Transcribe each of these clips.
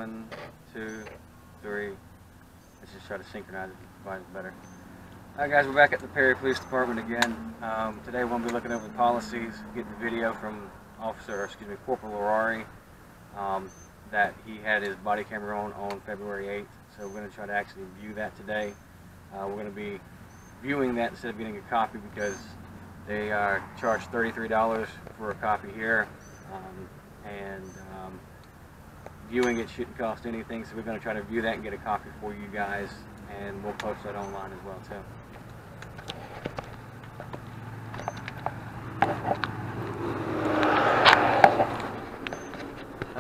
1, 2, 3. Let's just try to synchronize it to find it better. Alright guys, we're back at the Perry Police Department again. Today we'll be looking over the policies, getting the video from Corporal Larrauri, that he had his body camera on February 8th. So we're going to try to actually view that today. We're going to be viewing that instead of getting a copy because they charge $33 for a copy here, and viewing it shouldn't cost anything, so we're going to try to view that and get a copy for you guys, and we'll post that online as well too.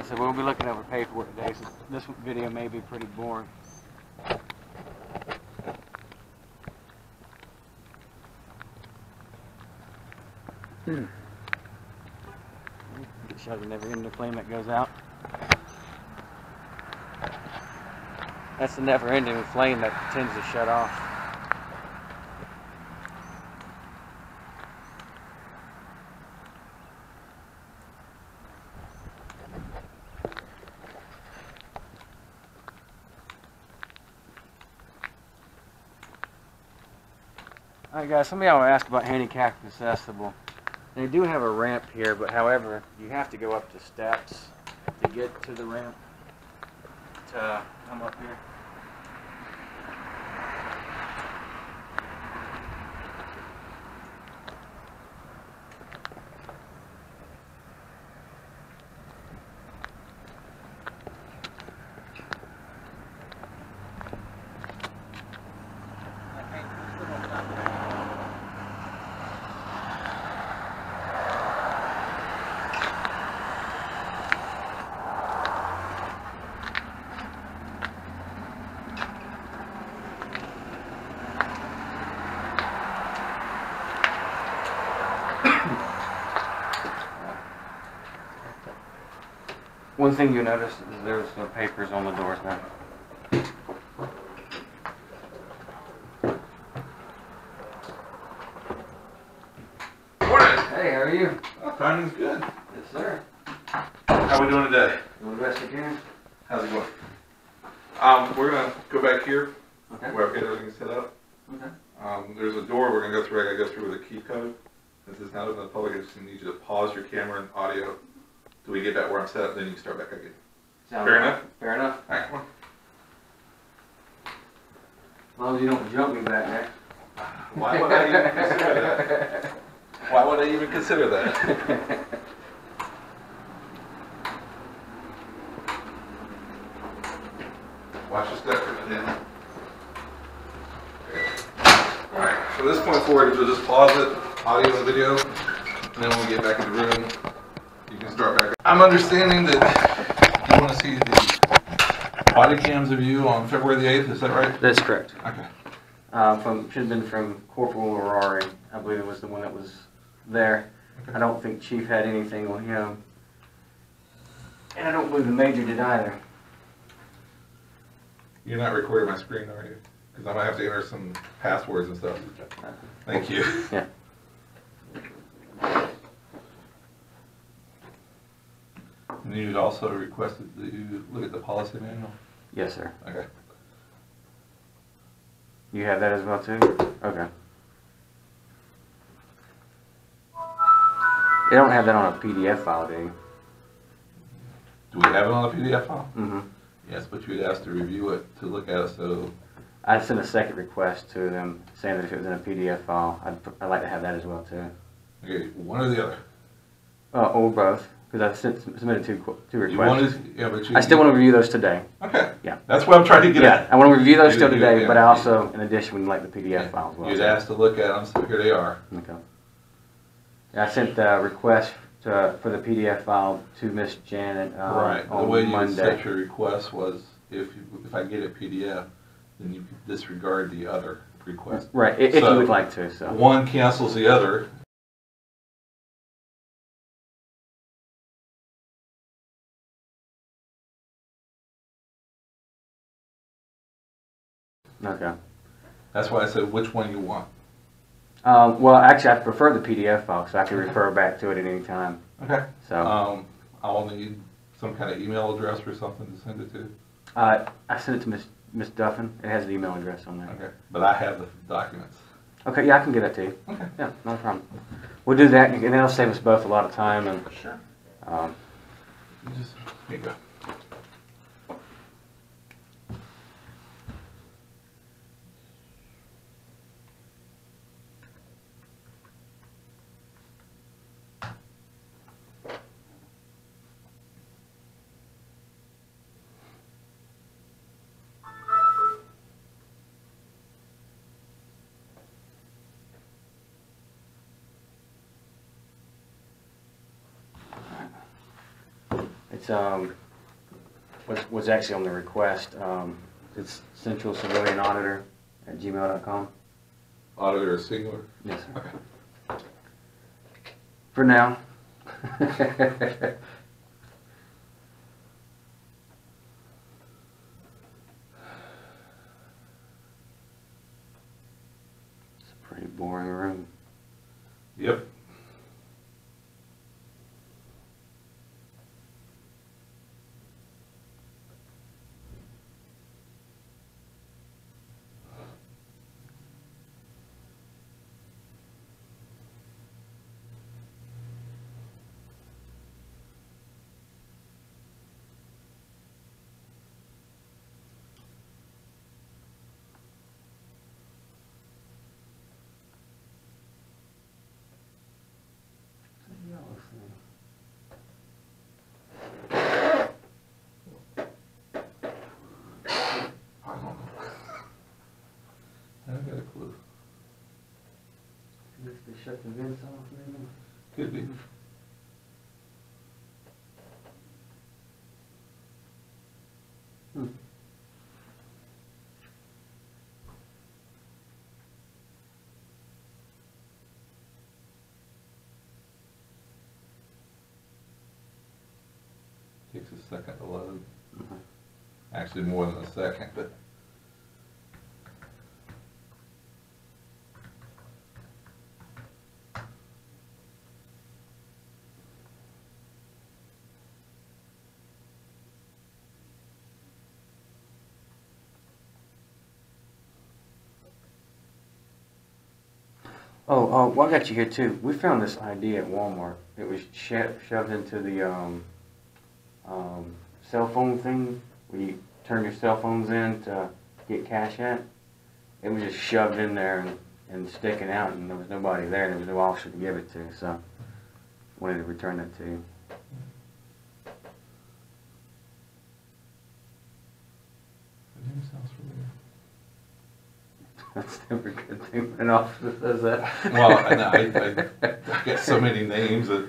So we'll be looking over paperwork today, so this video may be pretty boring. It shows a never-ending flame that goes out. That's the never-ending flame that tends to shut off. Alright guys, some of y'all asked about handicap accessible. They do have a ramp here, but however, you have to go up the steps to get to the ramp to come up here. One thing you'll notice is there's no papers on the doors now. Morning! Hey, how are you? Oh, timing's good. Yes, sir. How we doing today? Doing the best we can. How's it going? We're gonna go back here, Okay. where I've got everything set up. Okay. There's a door we're gonna go through. I gotta go through with a key code. Since it's not open to the public, I just need you to pause your camera and audio till we get back where I'm set up, then you can start back again. Fair enough? Fair enough. Alright, come on. As long as you don't jump me back there. Why would I even consider that? Why would I even consider that? Watch your step coming in. Alright, so at this point forward, you'll just pause it, audio and video, and then when we get back in the room, you can start back. I'm understanding that you want to see the body cams of you on February the 8th, is that right? That's correct. Okay. Should have been from Corporal Larrauri. I believe it was the one that was there. Okay. I don't think Chief had anything on him. And I don't believe the Major did either. You're not recording my screen, are you? Because I might have to enter some passwords and stuff. Thank you. Yeah. And you also requested that you look at the policy manual? Yes, sir. Okay. You have that as well, too? Okay. They don't have that on a PDF file, do you? Do we have it on a PDF file? Mm-hmm. Yes, but you'd asked to review it, to look at it, so... I sent a second request to them saying that if it was in a PDF file, I'd like to have that as well, too. Okay, one or the other? Or both, because I submitted two requests. You wanted, yeah, but you... I still want to review those today. Okay. Yeah. That's what I'm trying to get at. I want to review those still today, yeah, but I also, in addition, would like the PDF file as well. You'd asked to look at them, so here they are. Okay. I sent the request for the PDF file to Miss Janet Right. The on way you Monday. set your request was, if I get a PDF, then you could disregard the other request. Right, if you would like to. So one cancels the other. Okay. That's why I said which one you want. Well, actually, I prefer the PDF file, so I can refer back to it at any time. Okay. So I'll need some kind of email address or something to send it to? I sent it to Miss Duffin. It has the email address on there. Okay, but I have the documents. Okay, yeah, I can get that to you. Okay. Yeah, no problem. We'll do that, and that'll save us both a lot of time. And Sure. Here you go. it's was actually on the request. It's Central Civilian Auditor at gmail.com. Auditor is singular? Yes, sir. Okay. For now. It's a pretty boring room. Yep. I don't know. I don't got a clue. If they shut the vents off, maybe? Could be. Takes a second to load. Actually more than a second, but Oh, well, I got you here too. We found this ID at Walmart. It was shoved into the cell phone thing where you turn your cell phones in to get cash at. It was just shoved in there and sticking out, and there was nobody there. There was no officer to give it to, so I wanted to return that to you. the name sounds familiar. That's never a good thing when an officer says that. Well, and I get so many names that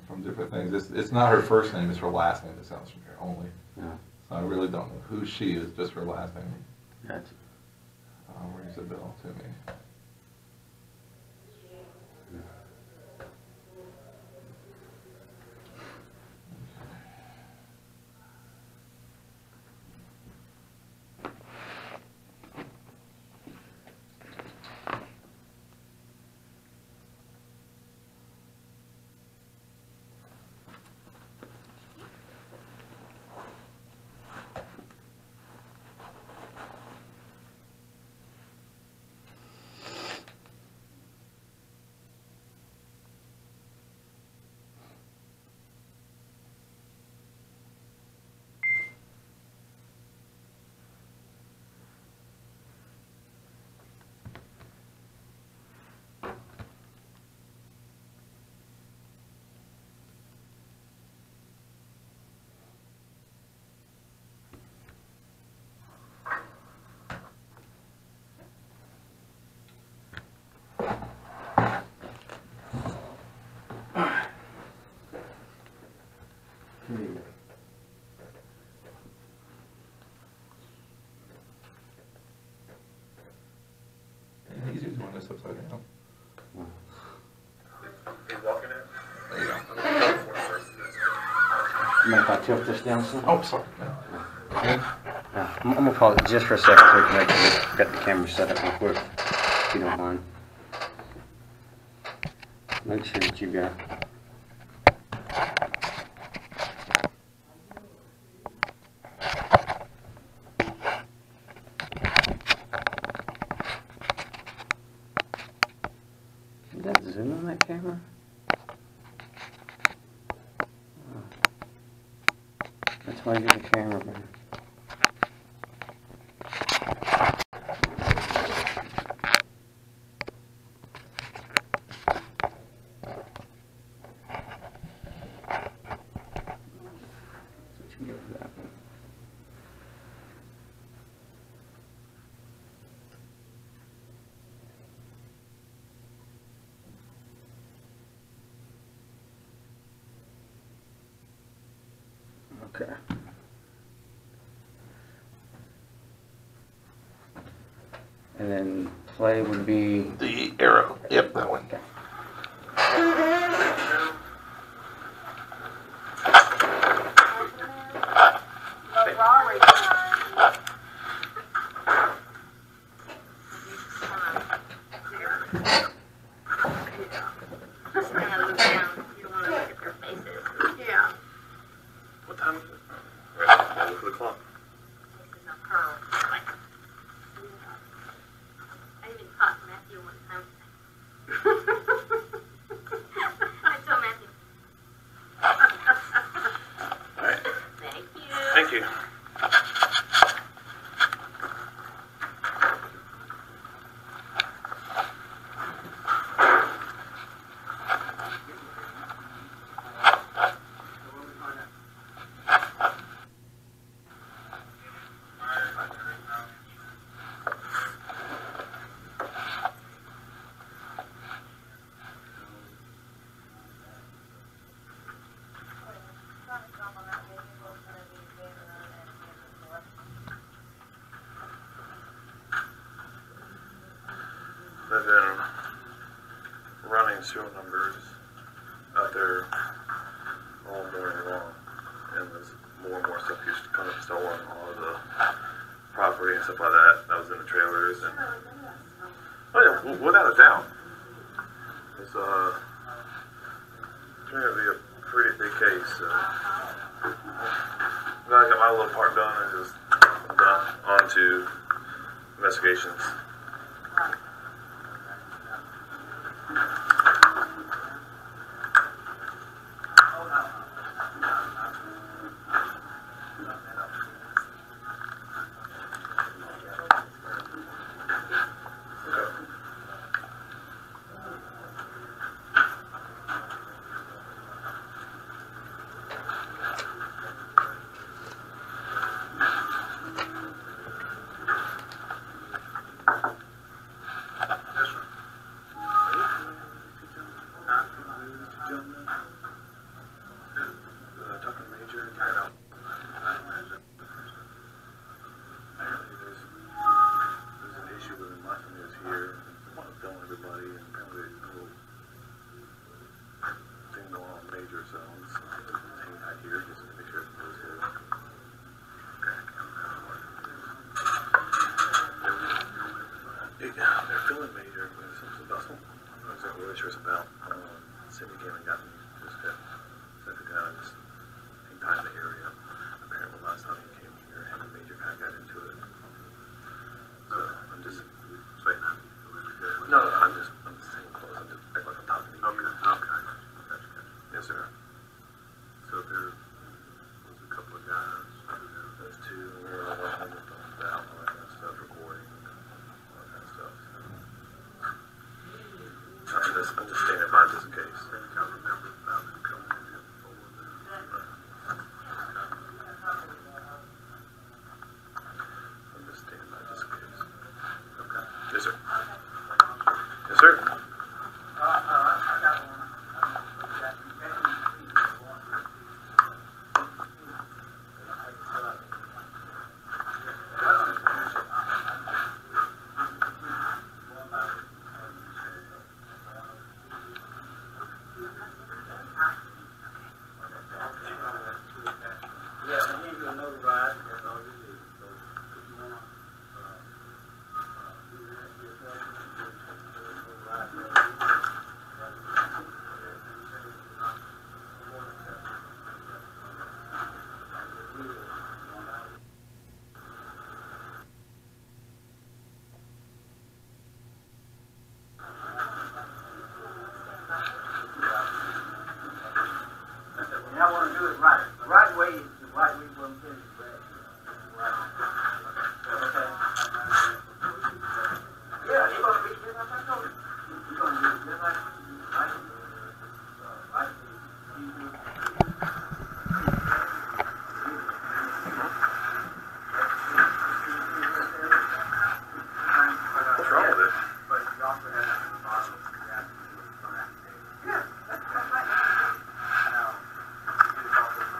from different things. It's not her first name; it's her last name that sounds familiar only. Yeah. So I really don't know who she is. Just her last name Gotcha. rings a bell to me. And easier doing this upside down. There you go. Mind if I tilt this down some? Oh, sorry. Yeah, I'm gonna pause it just for a second so we can make sure we've got the camera set up real quick, if you don't mind. Make sure that you got that camera? Oh. That's why you're the cameraman. Okay. And then play would be The arrow. Yep, that one. okay. Larrauri. Just kind of look down. You don't want to look at their faces. Yeah. What time is it? Right, look at the clock. Faces are curled. Like, I even caught Matthew one time. I told Matthew. All right. Thank you. Thank you. They've been running serial numbers out there all morning long, and there's more and more stuff used to kind of stolen all of the property and stuff like that. That was in the trailers, and oh yeah, without a doubt, it's turning out to be a pretty big case. So I got my little part done and just on to investigations. They're feeling major. There's some bustle. I'm not exactly really sure it's about. Cindy came and got me. Just got sent to kind of just hang tight in the area. Apparently last time he came here, and a major kind of got into it. So I'm just saying that. No, I'm just staying close. I'm just acting like I'm talking to you. Okay. Yes, sir. So there was a couple of guys. There's two. We were all watching the phone out, all that kind of stuff, recording. I'm just standing by this case. I'm just standing by this case. Okay. Yes, sir. Yes, sir. do it right. The right way is the right way for them to do it. Right. Okay. Yeah, you're gonna be just like I told you. You're gonna be just like right. What's wrong with it? But you also have to be possible. You have to do it from that day. Yeah, that's right. Now, you also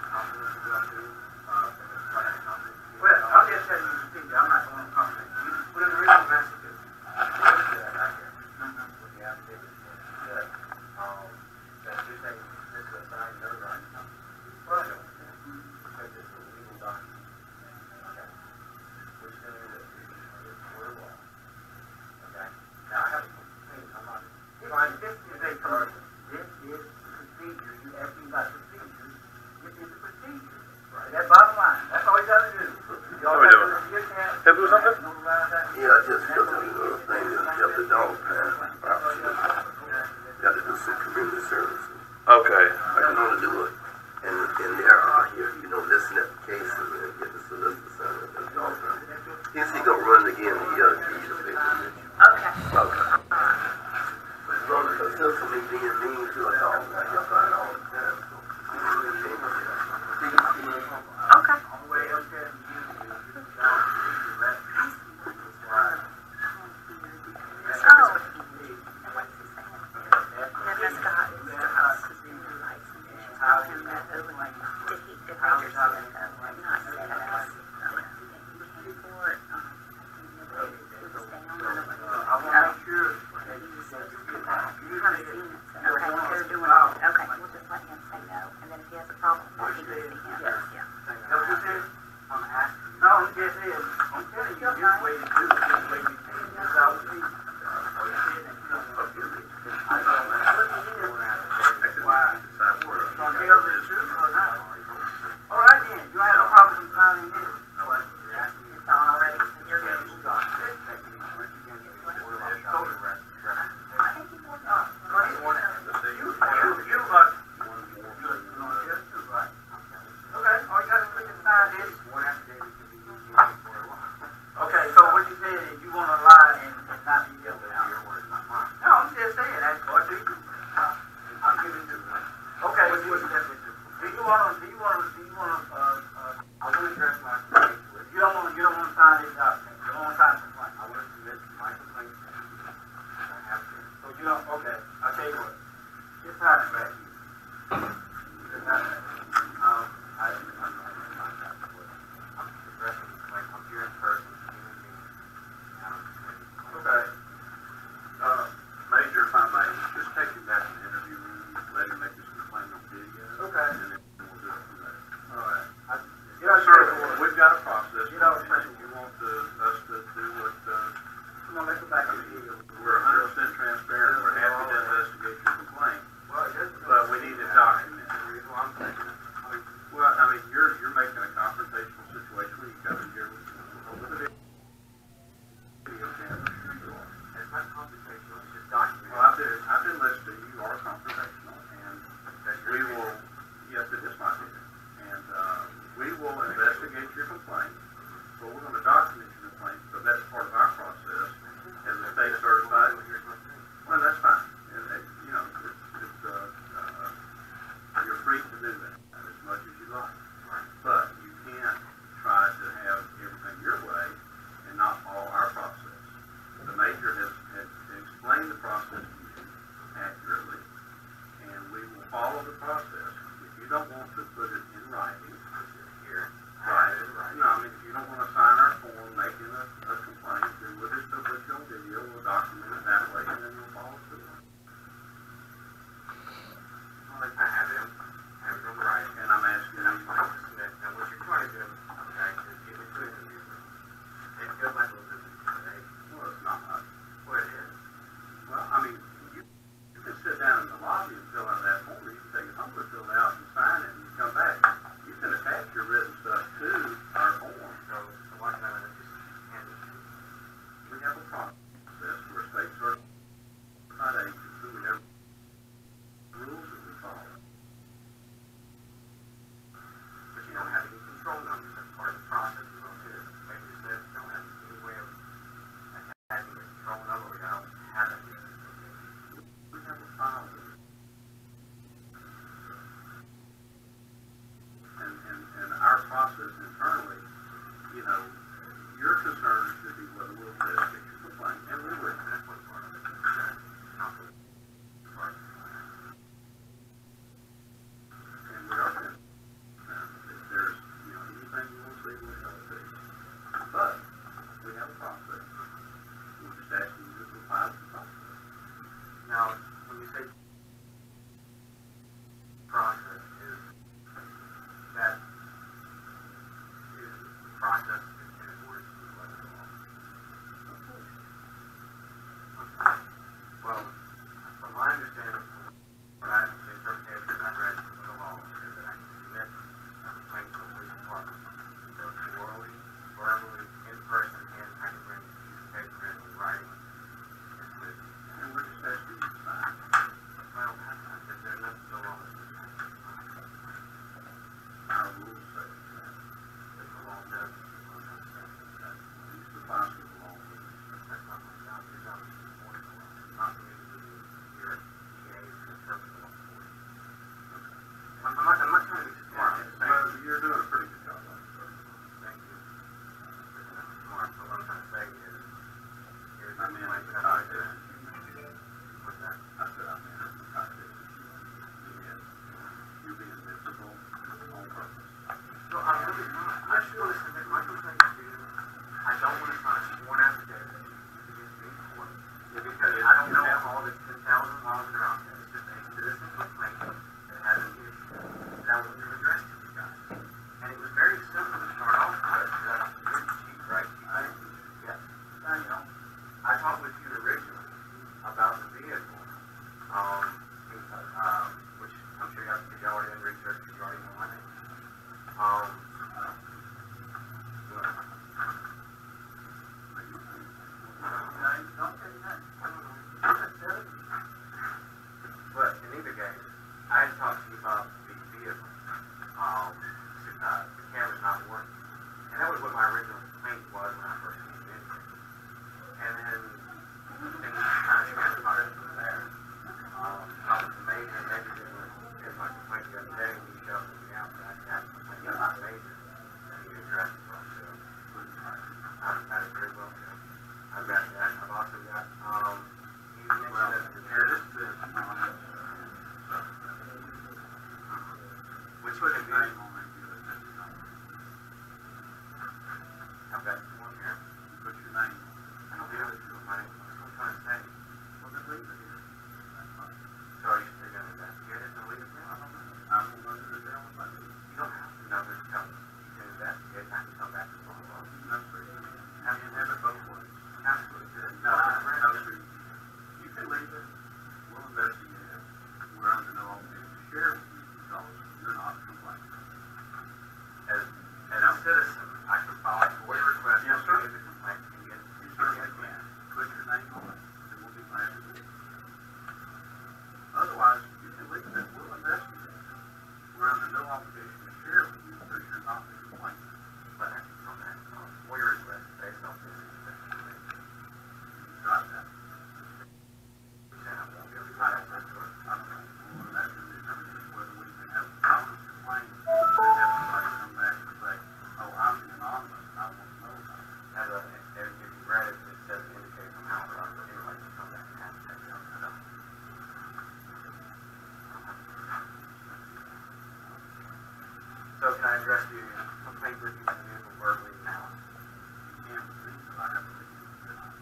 address the complaint with you and vehicle verbally now. You can't proceed till I have to leave this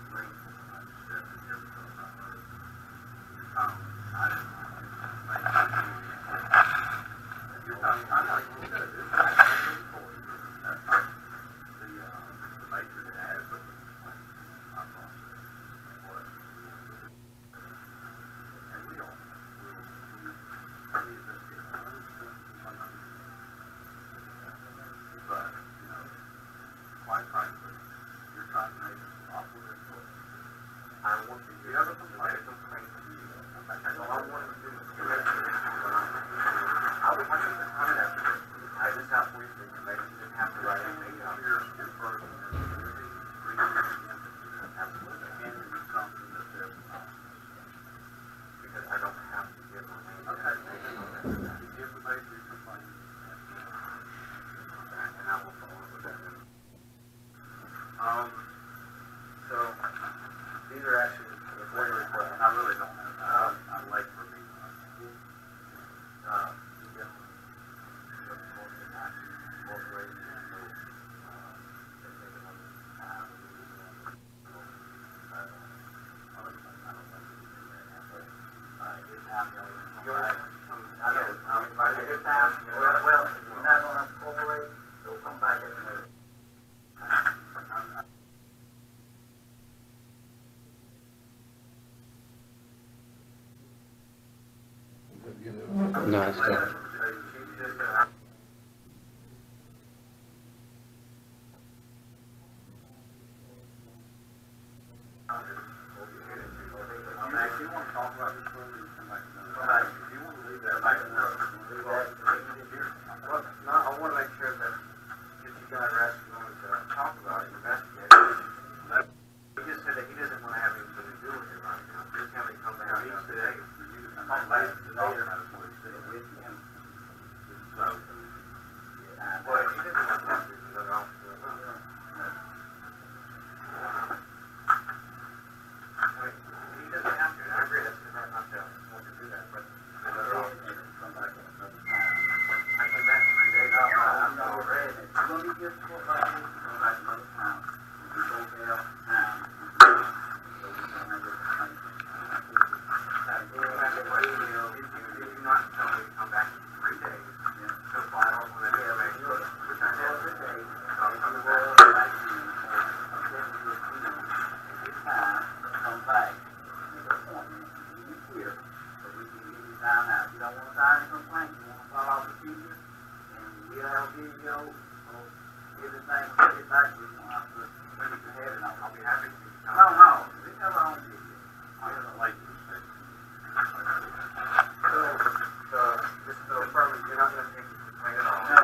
link. I just said that here because I heard your comment. I didn't know. You're talking, I'm not going to do this. That's not the nature that has the complaint. I process what and we all I mean, this is but, you know, quite frankly, you're trying to make us awkward and good. I want you to have a complaint from you. That's all I want to do is get it to you. I would like to come after this. I just have to read the information. You didn't have to write anything down. Your person, absolutely. And it is something that there's not. Because I don't have to give my name. Okay. The information you complain. And I will follow up with that. So these are actually before your request. And I really don't have, I'm late for me. No, it's good. If you want to talk about this further, you come back to that. If you want to leave that back, leave that. No, I want to make sure that if you guys are asking him to talk about it, investigate it. He just said that he doesn't want to have anything to do with it right now. Just have it come down today. Come back today, and I want to sit with him. So, Well, he doesn't want to do it, then I'll do it. He doesn't have to, and I agree, that's not to want to do that, but come back at another time. I came back 3 days out. I'm not ready. It's going to be difficult like this. Come back another time. We both have time. So we can have this conversation. If you not tell me to come back in 3 days, so far off on the day of which I did today, so I'm coming back. Come back, make an appointment, and be here, so we can get you down now. If you don't want to sign a complaint, you want to follow our procedure, and we'll have a video, or everything, put it back, we don't have to bring it to head, and I'll be happy to. No, we have our own video. I don't like this thing. So, just to affirm, you're not going to take the complaint at all? No.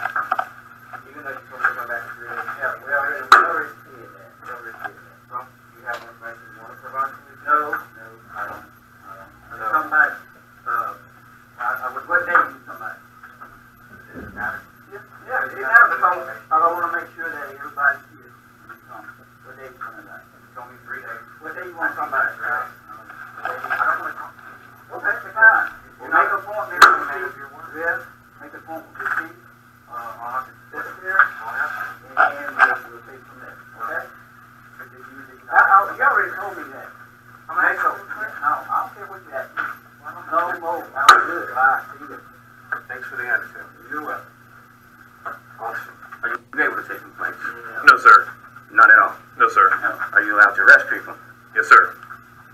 Even though you told me to come back in 3 days? Yeah, we already did that. Well, do you have information you want to provide to me? No, I don't. Come back, what day do you come back? Does it matter? Yeah, you have to come, I want to make sure that everybody's here when you come. What day you coming back? You told me 3 days. What day you want to come back, right? I don't want to talk to you. Well, that's the time. We'll make an appointment with the chief. Yeah, make an appointment with the chief. I'll have to Sit here, I'll have to. and we'll take from there, okay? You already told me that. No, I don't care what you ask me. No more, I was good, bye, see you. Thanks for the attitude. You're welcome. Officer, are you able to take complaints? No, sir. None at all? No, sir. No. Are you allowed to arrest people? Yes, sir.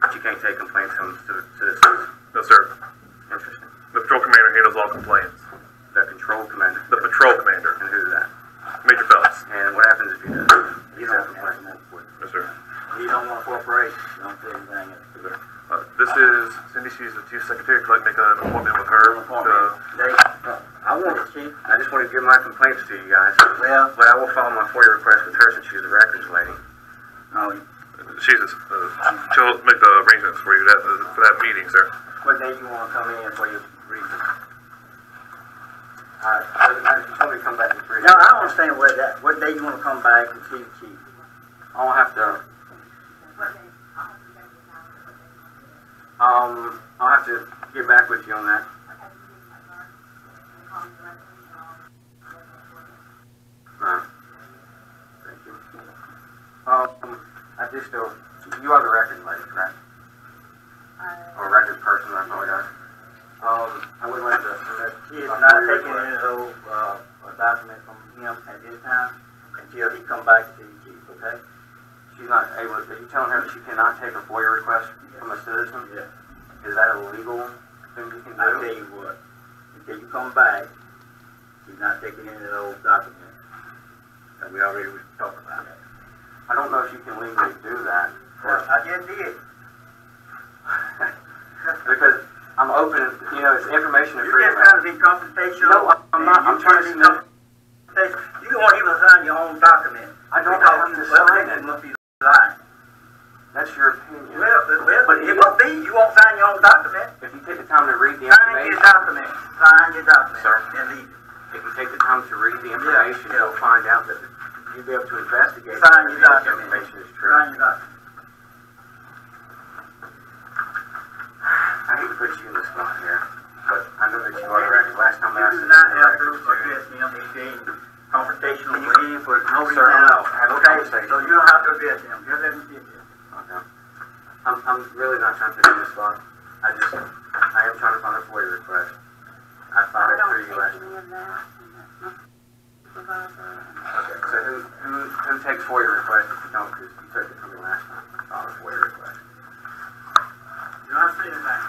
But you can't take complaints from citizens? No, sir. Interesting. The patrol commander handles all complaints. The control commander? The patrol commander. And who's that? Major Phelps. And what happens if he does? He's a complaint. Yes, sir. You don't want to cooperate, you don't say anything. Yes, sir. This is Cindy. She's the chief secretary. I'd like to make an appointment with her. I want it, Chief. I just want to give my complaints to you guys. Well, But I will follow my FOIA request with her since she's the records lady. no, She'll make the arrangements for you for that meeting, sir. what day you want to come in for your reason? You told me to come back in 3 days. No, I don't understand what day you want to come back and see the chief. I'll have to, I'll have to get back with you on that. a record lady, correct? Or a record person, I apologize. I would like to submit. She is not taking any of those, documents from him at this time until he come back to the chief, okay? She's not able, are you telling her that she cannot take a FOIA request from a citizen? Yeah. Is that a legal thing you can do? I'll tell you what, until you come back, she's not taking any of those documents. And we already talked about that. I don't know if you can legally do that. Well, I just did. Because I'm open, you know, it's information and You're freedom. just trying to be confrontational. No, I'm not. I'm trying to submit. You don't even sign your own document. I don't have to sign it. It must be lying. That's your opinion. Well, but it must be. You won't sign your own document. If you take the time to read the Sign your information, document. Sign your document. Sir. And leave. if you take the time to read the information, Yeah. you'll find out that you'll be able to investigate Sign whether your the document. information is true. Sign your document. I hate to put you in the spot here, but I know that you are correct. Last time I asked You do you not to have to record address him. He's being confrontational with him for no reason Sir, at all. have a Okay, conversation. so you don't have to address him. Just let him sit there. Okay. I'm really not trying to put you in the spot. I am trying to find a FOIA request. I filed it for you last time. Okay, so who takes FOIA requests if you don't, because you took it from me last time. I filed a FOIA request. You're not saying that.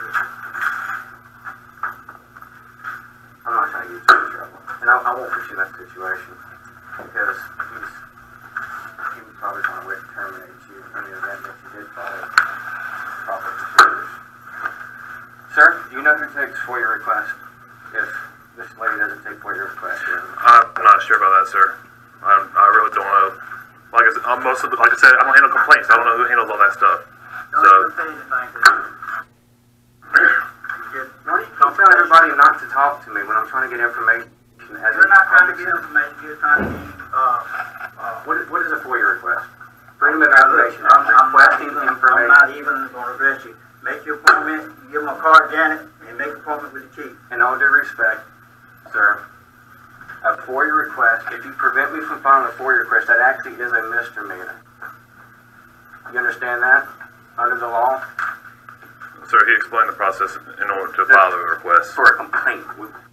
I'm not trying to get you in trouble. And I won't put you in that situation, because he was probably trying to wait to terminate you in the event that you did follow proper procedures. Sir, do you know who takes FOIA requests if this lady doesn't take FOIA requests? I'm not sure about that, sir. I really don't know. Like I said, like I said, I don't handle complaints. I don't know who handles all that stuff. Don't even say anything to him. Why do you keep telling everybody not to talk to me when I'm trying to get information? You're not trying to get information. You're trying to get, What is a FOIA request? Freedom of information. I'm requesting information. I'm not even going to address you. Make your appointment, give him a card, Janet, and make an appointment with the chief. In all due respect, sir, a FOIA request, if you prevent me from filing a FOIA request, that actually is a misdemeanor. You understand that? Under the law? Sir, he explained the process in order to file the request. For a complaint.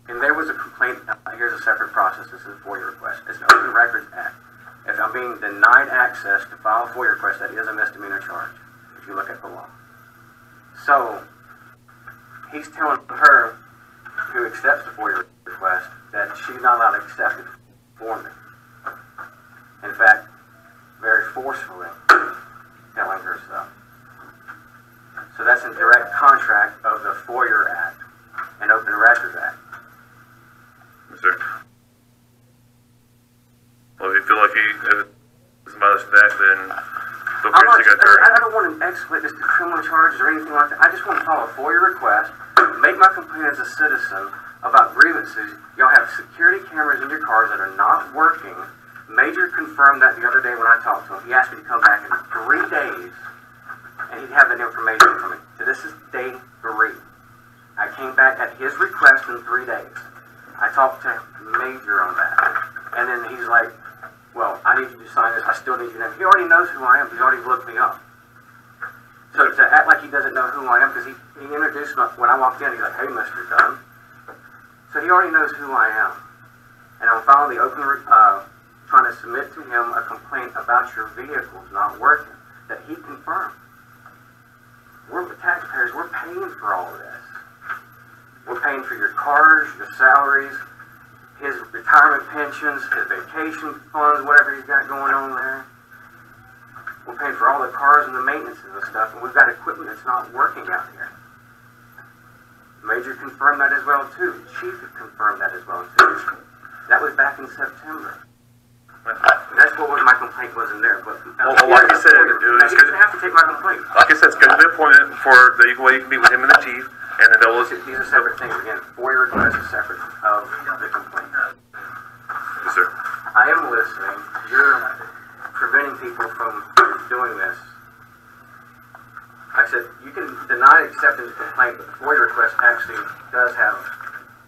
And there was a complaint. Here's a separate process. This is a FOIA request. It's an Open Records Act. If I'm being denied access to file a FOIA request, that is a misdemeanor charge, if you look at the law. So, he's telling her who accepts the FOIA request that she's not allowed to accept it for me. In fact, very forcefully telling her so. So that's in direct contract of the FOIA Act and Open Records Act. Yes, sir. Well, if you feel like he violates that, then feel free to take an attorney. I don't want to escalate this to criminal charges or anything like that. I just want to file a FOIA request, make my complaint as a citizen about grievances. Y'all have security cameras in your cars that are not working. Major confirmed that the other day when I talked to him. He asked me to come back in 3 days, and he'd have that information for me. So this is day 3. I came back at his request in 3 days. I talked to Major on that. And then he's like, well, I need you to sign this. I still need you to know. He already knows who I am. He's already looked me up. So to act like he doesn't know who I am, because he introduced me when I walked in, he's like, hey, Mr. Dunn. So he already knows who I am. And I'm filing the trying to submit to him a complaint about your vehicles not working, that he confirmed. We're the taxpayers. We're paying for all of this. We're paying for your cars, your salaries, his retirement pensions, his vacation funds, whatever he's got going on there. We're paying for all the cars and the maintenance and the stuff, and we've got equipment that's not working out here. Major confirmed that as well, too. Chief confirmed that as well, too. That was back in September. That's what was my complaint was in there. But Well, like I said, you didn't have to take my complaint. Like I said, schedule the appointment for the way you can meet with him and the chief, and then they'll listen. These are separate things. Again, FOIA requests are separate of the complaint. Yes, sir. I am listening. You're preventing people from doing this. Like I said, you can deny acceptance of complaint, but the FOIA request actually does have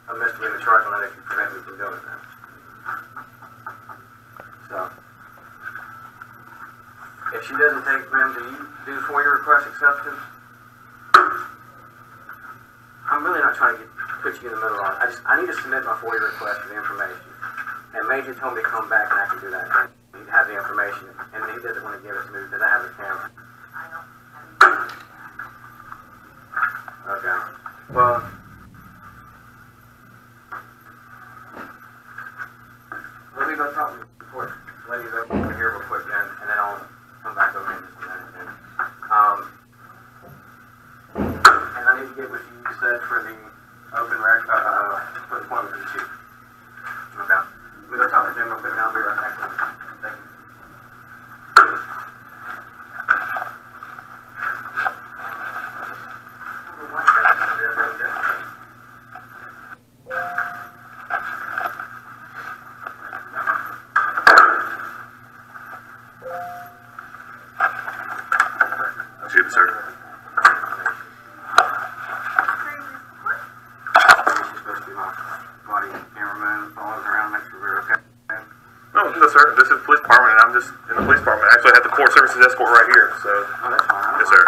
a misdemeanor charge on it if you prevent me from doing that. So, If she doesn't take them, do you do FOIA request exceptions? I'm really not trying to put you in the middle on it. I need to submit my FOIA request for the information. And Major told me to come back and I can do that. He'd have the information, and he doesn't want to give it to me because I have a camera. Okay. Well, let me go talk to the court. Ladies over here real quick then, and then I'll come back over in just a minute then. And I need to get what you said for the open record, for the appointment for the chief. Okay. Let me go talk to Jim real quick and I'll be right back. Thank you. Excuse me, sir. No, sir. This is the police department, and I'm just in the police department. Actually, I have the court services escort right here, so. Oh, that's fine. Yes, sir.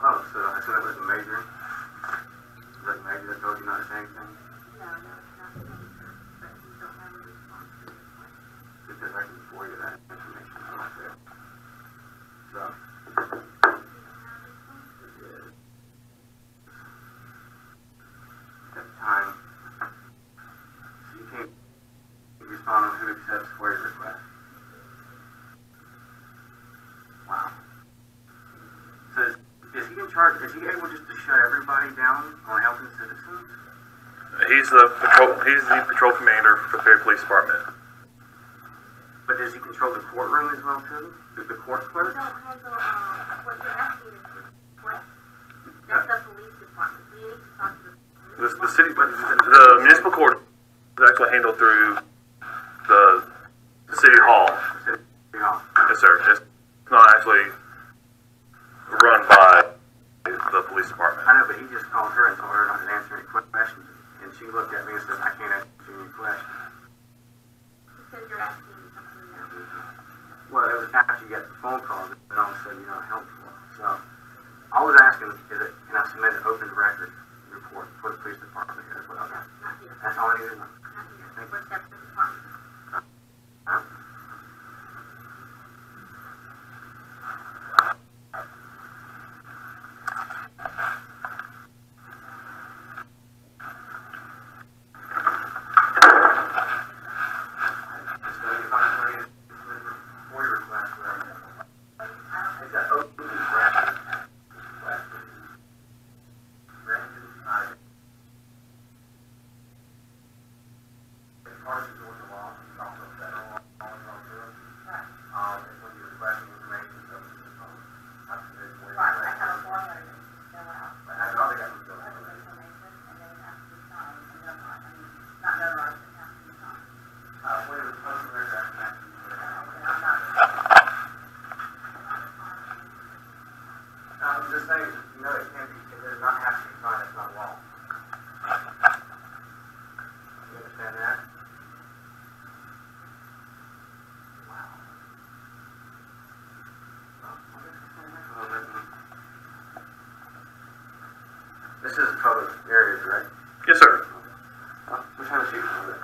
Oh, so that was the major? Was that the major that told you not to say anything? Because I can forward you that information for myself. So. At the time. So you can't respond on who accepts FOIA request. Wow. So is he in charge? Is he able just to shut everybody down on helping citizens? He's the patrol commander for the Perry Police Department. But does he control the courtroom as well too? The court clerk? We don't handle what you're asking is request. That's the police department. We need to talk to the The municipal court is actually handled through the city hall. City hall. Yes, sir. It's not actually run by the police department. I know, but he just called her and told her not to answer any questions. And she looked at me and said, I can't answer any questions. Because you're asking something now. Well, it was after you got the phone call that all of a sudden you're not helpful. So I was asking, can I submit an open record report for the police department? That's what I got. Not here. That's all I need to know. Not here. We're separate departments. Huh? Just saying, you know, it can't be, it does not have to be signed, it's not law. You understand that? Wow. Well, I guess we'll stand there for a little bit. This is a public area, correct? Yes, sir. We're trying to shoot for a little bit.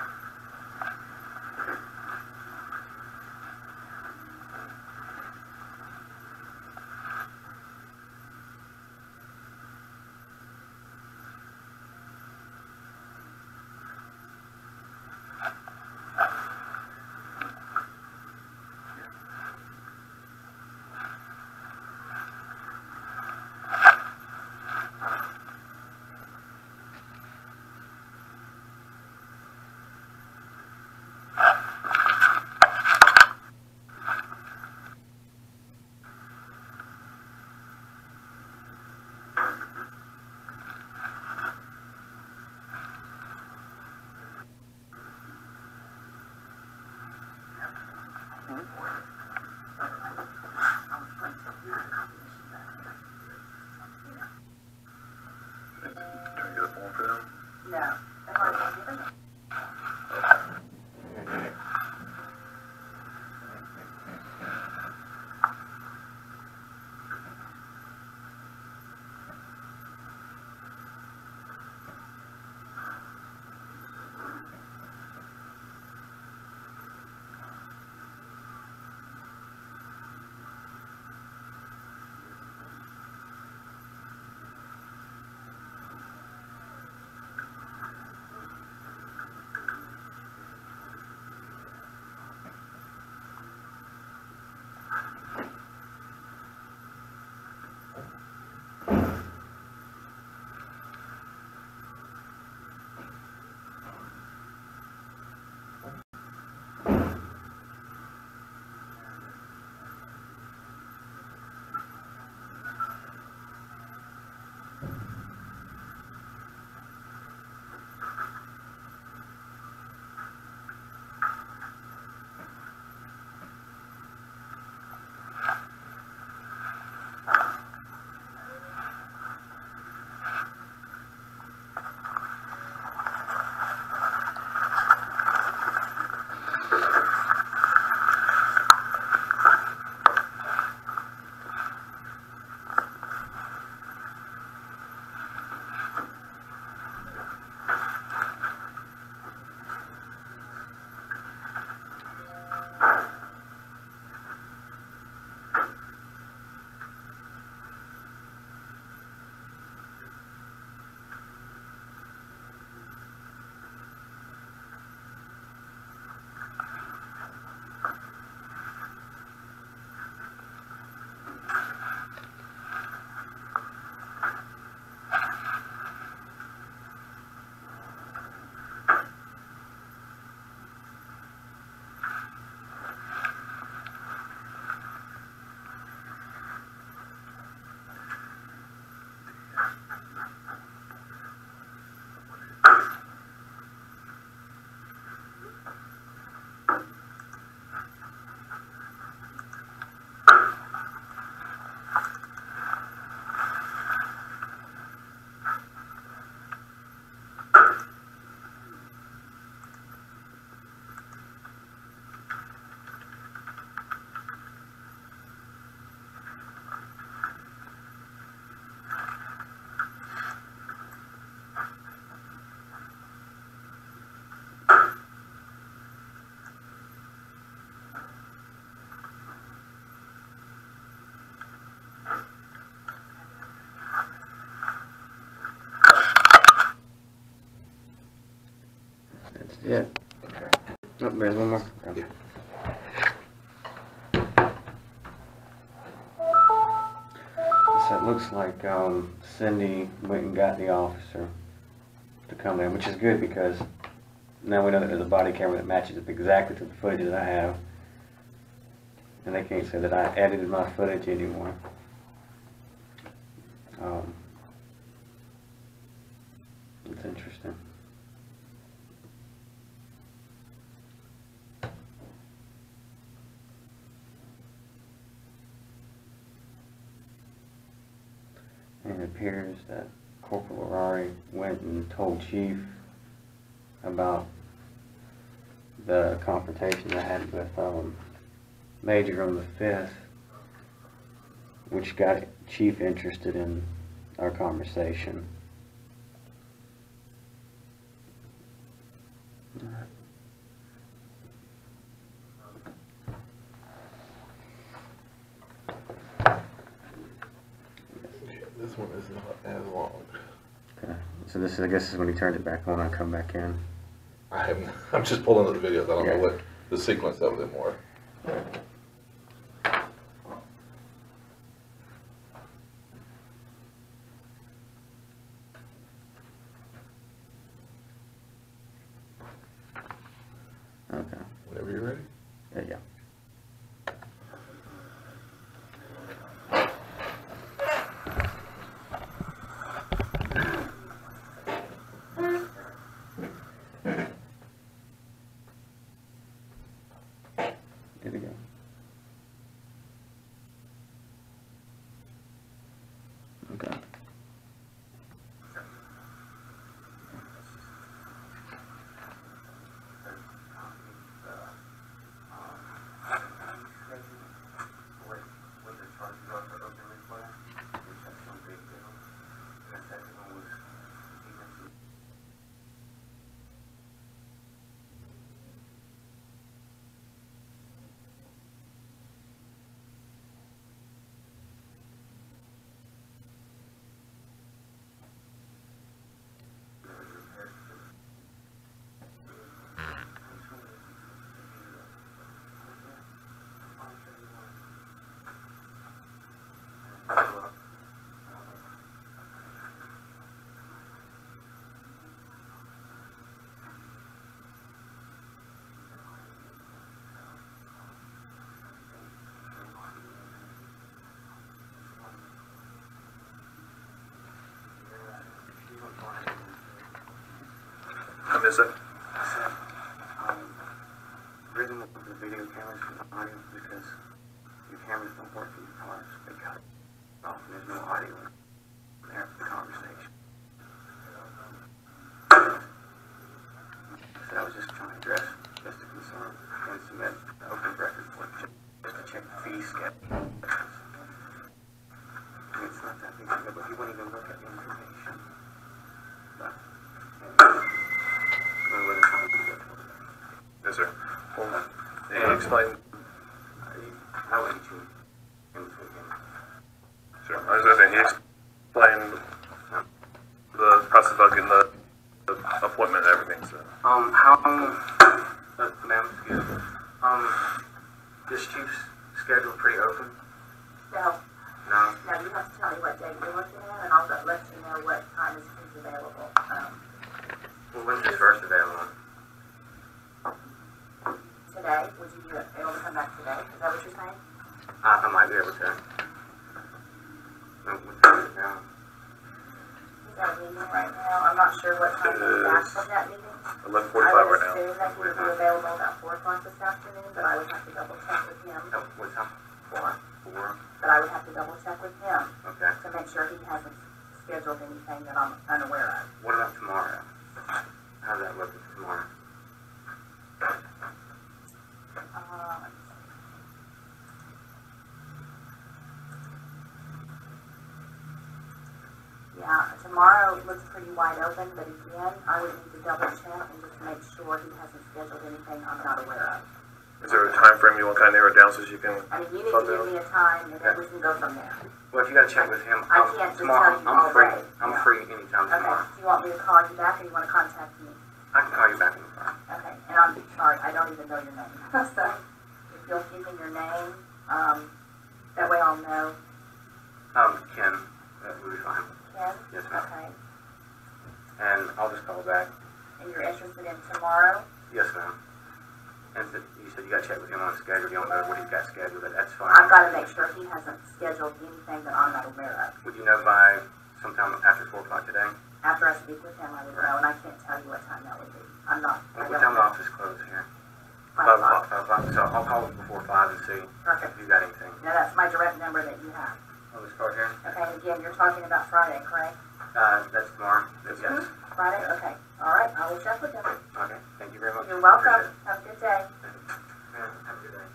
Can I get a form for them? No. That's why I'm giving it. Okay. Oh, there's one more. Okay. So it looks like Cindy went and got the officer to come in, which is good because now we know that there's a body camera that matches up exactly to the footage that I have. And they can't say that I edited my footage anymore. It's interesting. And it appears that Corporal Larrauri went and told Chief about the confrontation I had with Major on the 5th, which got Chief interested in our conversation. This one is not as long. Okay, so this is, I guess, this is when he turned it back on and come back in. I'm just pulling up the videos. I don't Yeah. know what the sequence of them were. Okay. Whenever you're ready. Yeah. Good to go. Okay. I miss it. The reason that the video cameras from the audio is because your cameras don't work in your cars. They cut it off and there's no audio in there for the conversation. So I was just trying to address just a concern and submit the open record for just to check the fee schedule. I mean, it's not that big of a deal, but he wouldn't even look at the information. But, Yes, sir. Well, and explain. I'll let you into it again. Sure. I was going to say, he explained the process about getting the appointment and everything, so. Ma'am, excuse me. This Chief's schedule pretty open? No. No? No, you have to tell me what date you're looking at, and I'll let you know what time is available. Well, when's his first available? Today, would you be able to come back today? Is that what you're saying? I might be able to. What time is it now? He's at a meeting right now. I'm not sure what time he's back from that meeting. 11:45 I would right now. assume that he would be available about 4 o'clock this afternoon, but I would have to double check with him. What time? 4. 4? But I would have to double check with him Okay. to make sure he hasn't scheduled anything that I'm unaware of. What about tomorrow? How's that looking tomorrow? Yeah, tomorrow looks pretty wide open, but again, I would need to double check and just make sure he hasn't scheduled anything I'm not aware of. Is there a time frame you want to kind of narrow it down so you can? I mean, you need to give me a time and then we can go from there. Well, if you gotta check with him, I can't just tomorrow, tell you I'm all free. day. I'm Yeah. free anytime Okay, tomorrow. do you want me to call you back or you want to contact me? I can call you back in the phone. Okay, and I'm sorry, I don't even know your name. So if you'll give me your name, that way I'll know. Ken, that would be fine. Ken? Yes, ma'am. Okay. And I'll just call back. And you're interested in tomorrow? Yes, ma'am. And you said you got to check with him on the schedule. You don't know what he's got scheduled, but that's fine. I've got to make sure he hasn't scheduled anything that I'm not aware of. Would you know by sometime after 4 o'clock today? After I speak with him, I would know, and I can't tell you what time that would be. I'm not. What time the office closes here? 5 o'clock. 5 o'clock. So I'll call before 5 and see Perfect. if you got anything. Now that's my direct number that you have. On this card here? Okay, and again, you're talking about Friday, correct? That's tomorrow. Yes. Friday? Okay. All right, I will check with him. Okay. Thank you very much. You're welcome. Have a good day. Have a good day.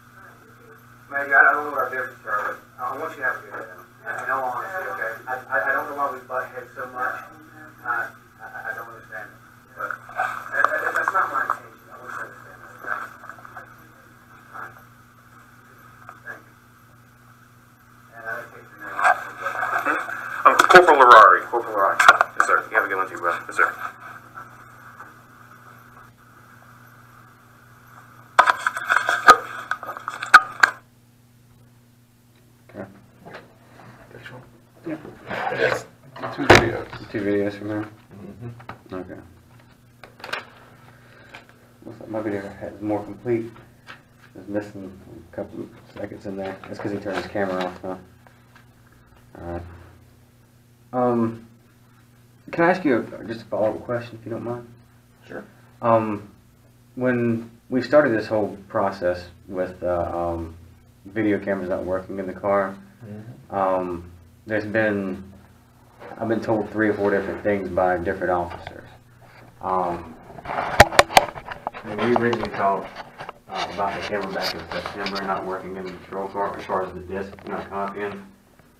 Maggie, I don't know what our differences are, but I want you to have a good day. In all honesty, okay? I don't know why we butt heads so much. I don't understand it. But that's not my intention. I want you to understand that, okay? All right. Thank you. And I take your name. I'm Corporal Larrauri. Corporal Larrauri. Yes, sir. You have a good one too, brother. Yes, sir. Yes. 2 videos. 2 videos from him? Mm-hmm. Okay. Looks like my video is more complete. It's missing a couple of seconds in there. That's because he turned his camera off, huh? Alright. Can I ask you just a follow-up question, if you don't mind? Sure. When we started this whole process with video cameras not working in the car, I've been told 3 or 4 different things by different officers. And we originally talked about the camera back in September not working in the patrol car as far as the disc not copying.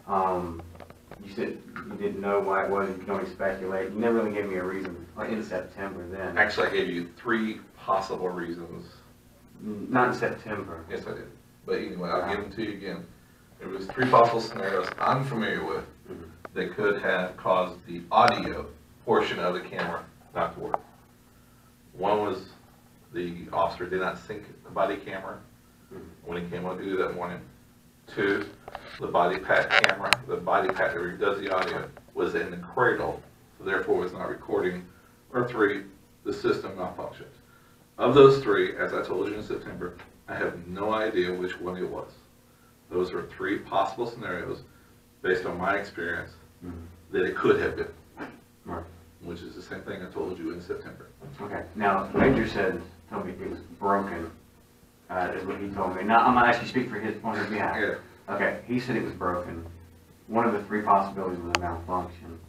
You said you didn't know why it was, you could only speculate. You never really gave me a reason in September then. Actually, I gave you 3 possible reasons. Not in September. Yes, I did. But anyway, I'll give them to you again. There was 3 possible scenarios I'm familiar with that could have caused the audio portion of the camera not to work. One was the officer did not sync the body camera when he came on duty that morning. 2, the body pat camera, the body pat that does the audio, was in the cradle, so therefore was not recording. Or 3, the system malfunctioned. Of those 3, as I told you in September, I have no idea which one it was. Those are 3 possible scenarios based on my experience that it could have been. Right. Which is the same thing I told you in September. Okay. Now, the Major told me it was broken, is what he told me. Now, I'm going to actually speak on his behalf. Yeah. Okay, he said it was broken. One of the 3 possibilities was a malfunction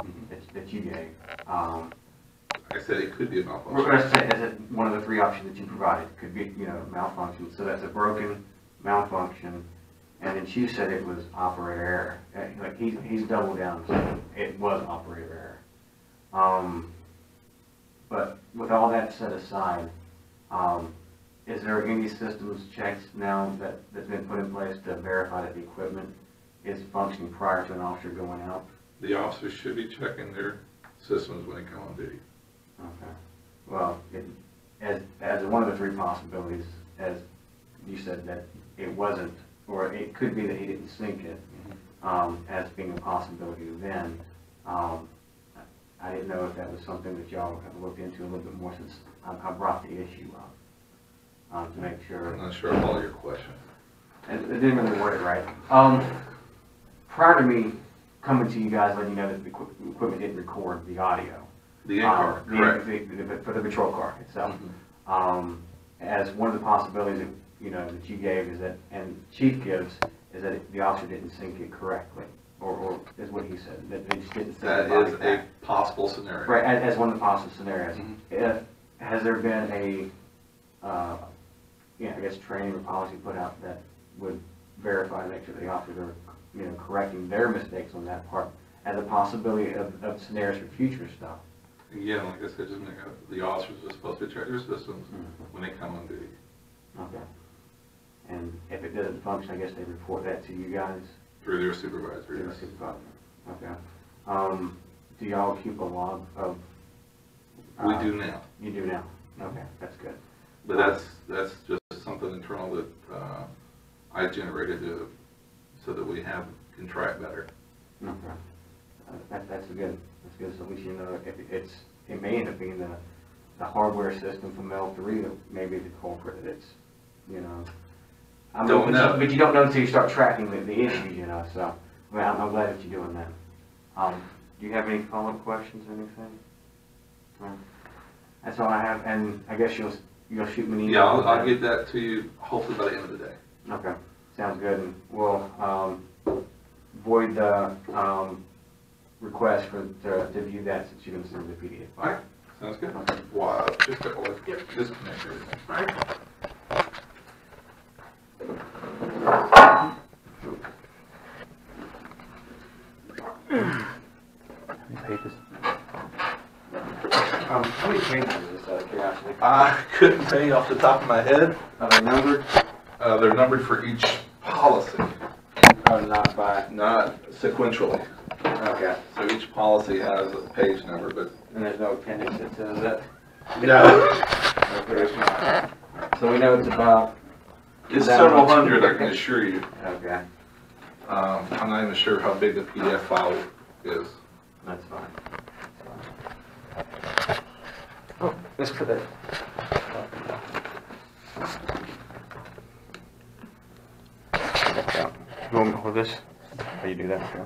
that you gave. I said it could be a malfunction. Or I said one of the 3 options that you provided could be, malfunction. So that's a broken, malfunction, and then Chief said it was operator error. Like he's doubled down, so it was operator error. But with all that set aside, is there any systems checks now that's been put in place to verify that the equipment is functioning prior to an officer going out? The officers should be checking their systems when they come on duty. Okay. Well, as one of the 3 possibilities, as you said that it wasn't, or it could be that he didn't sync it, as being a possibility then. I didn't know if that was something that y'all have looked into a little bit more since I brought the issue up, to make sure. I'm not sure of all your questions. It didn't really word it right. Prior to me coming to you guys, letting you know that the equipment didn't record the audio. The in-car, correct. For the patrol car itself. As one of the possibilities that you gave is that, and Chief gives, is that the officer didn't sync it correctly, or is what he said, that they just didn't sync That the body is back. a possible scenario. Right, as one of the possible scenarios. Has there been a, I guess training or policy put out that would verify, make sure the officers are, correcting their mistakes on that part, as a possibility of scenarios for future stuff? Again, like I said, just the officers are supposed to check their systems when they come on duty. Okay. And if it doesn't function, I guess they report that to you guys? Through their supervisor, Through yes. the supervisor. Okay. Do y'all keep a log of... We do now. You do now? Okay, that's good. But that's just something internal that I generated so that we can track better. Okay. That's good. That's good. So at least you know if it may end up being the hardware system from L3 that may be the culprit. It's, you know. Don't know. But you don't know until you start tracking the issues, you know. So I mean, I'm glad that you're doing that. Do you have any follow-up questions or anything? That's all I have. And I guess you'll shoot me an email. Yeah, I'll get that to you hopefully by the end of the day. Okay, sounds good. And we'll void the request to view that since you're going to send the PDF. All right, sounds good. Okay. Wow, just a couple of disconnect everything. All right. Papers. How many pages is this, out of curiosity? I couldn't tell you off the top of my head. Are they numbered? They're numbered for each policy, Oh, not by. not sequentially. Okay. So each policy has a page number, but And there's no appendix that says that? no, Okay, it's not. So we know it's about. it's several hundred, I can assure you. Okay, I'm not even sure how big the PDF file is. that's fine. Oh, let's put that. You want me to hold this? How you do that? Okay.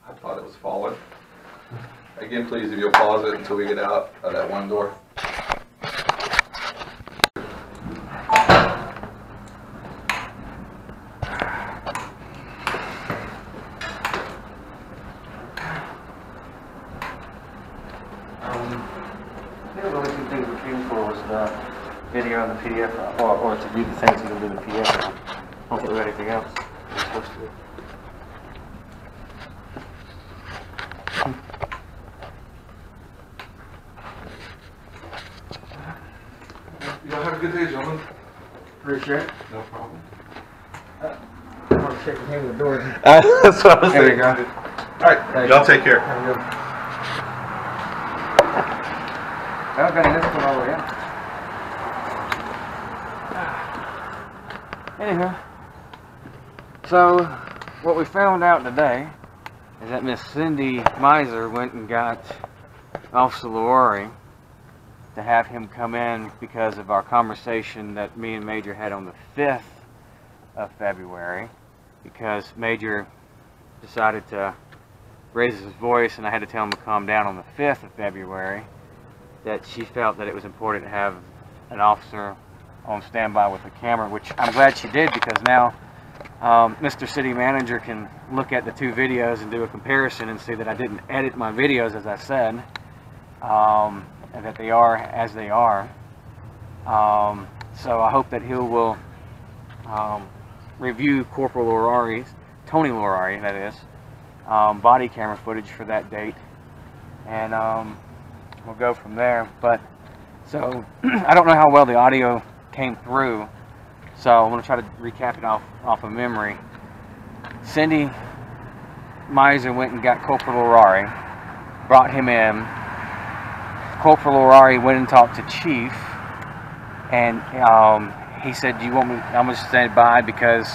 I thought it was falling. Again, please, if you'll pause it until we get out of that one door. I think the only two things we came for was the video and the PDF, or to view the things and do the PDF. I don't think we got anything else we're supposed to do. Y'all have a good day, gentlemen. Appreciate it. No problem. I want to shake your hand with the door. That's what I was There you thinking. go. All right, y'all take care. Have a good one. Okay, this one all the way up. Anyhow, so what we found out today is that Miss Cindy Miser went and got Officer Larrauri to have him come in because of our conversation that me and Major had on the 5th of February, because Major decided to raise his voice and I had to tell him to calm down on the 5th of February, that she felt that it was important to have an officer on standby with a camera, which I'm glad she did, because now Mr. City Manager can look at the two videos and do a comparison and see that I didn't edit my videos as I said, and that they are as they are. So I hope that he will review Corporal Larrauri's, Tony Larrauri that is, body camera footage for that date, and we'll go from there. But so I don't know how well the audio came through, so I'm going to try to recap it off of memory. Cindy Miser went and got Corporal Larrauri, brought him in. Corporal Larrauri went and talked to Chief, and he said, "Do you want me? I'm going to stand by because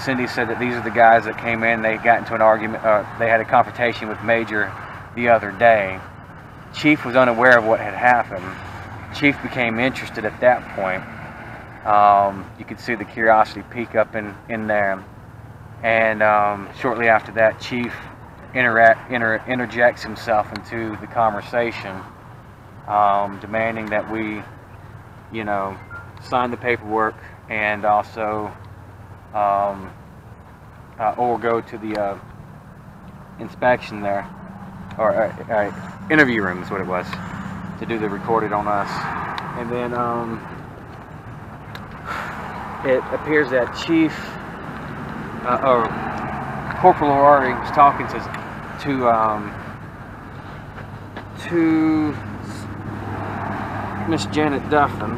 Cindy said that these are the guys that came in. They got into an argument. They had a confrontation with Major the other day." Chief was unaware of what had happened. Chief became interested at that point. You could see the curiosity peak up in there, and shortly after that, Chief interjects himself into the conversation, demanding that we, you know, sign the paperwork and also or go to the inspection there, or interview room is what it was, to do the recorded on us. And then it appears that Chief or Corporal Larrauri was talking to Miss Janet Duffin,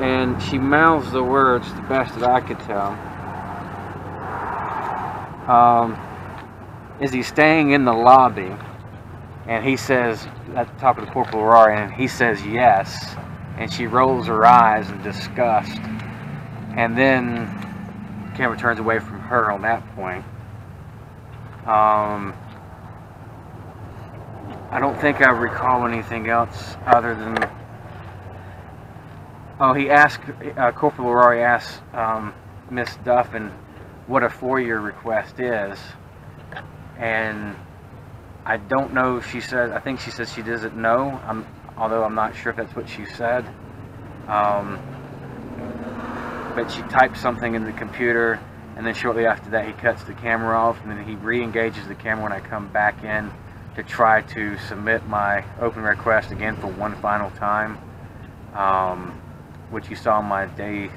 and she mouths the words the best that I could tell. Is he staying in the lobby? And he says, talking to Corporal Larrauri, and he says yes. And she rolls her eyes in disgust. And then the camera turns away from her on that point. I don't think I recall anything else other than... Oh, he asked, Corporal Larrauri asked Miss Duffin what a FOIA request is. And I don't know if she said, I think she said she doesn't know, although I'm not sure if that's what she said. But she typed something in the computer, and then shortly after that he cuts the camera off, and then he re-engages the camera when I come back in to try to submit my open request again for one final time, which you saw in my day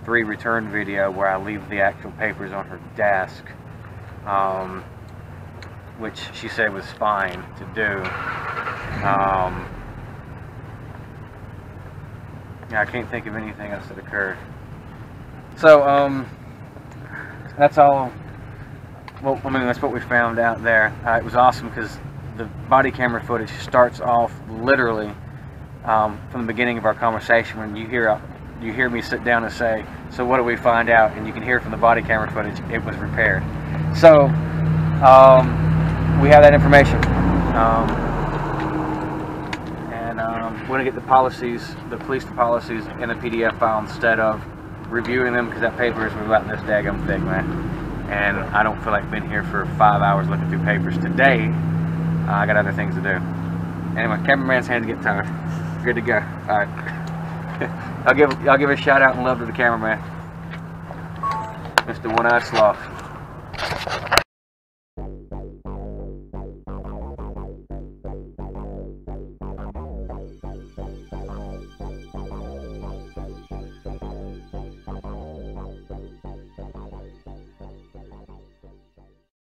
3 return video where I leave the actual papers on her desk. Which she said was fine to do. Yeah, I can't think of anything else that occurred. So, that's all. Well, I mean, that's what we found out there. It was awesome because the body camera footage starts off literally from the beginning of our conversation when you hear me sit down and say, "So what do we find out?" And you can hear from the body camera footage it was repaired. So. We have that information, and we're going to get the policies, the police policies, in a PDF file instead of reviewing them, because that paper is about this daggum thick, man, and I don't feel like being here for 5 hours looking through papers today. I got other things to do. Anyway, cameraman's hands get tired. Good to go. All right. I'll give a shout out and love to the cameraman, Mr. One-Eyed Sloth.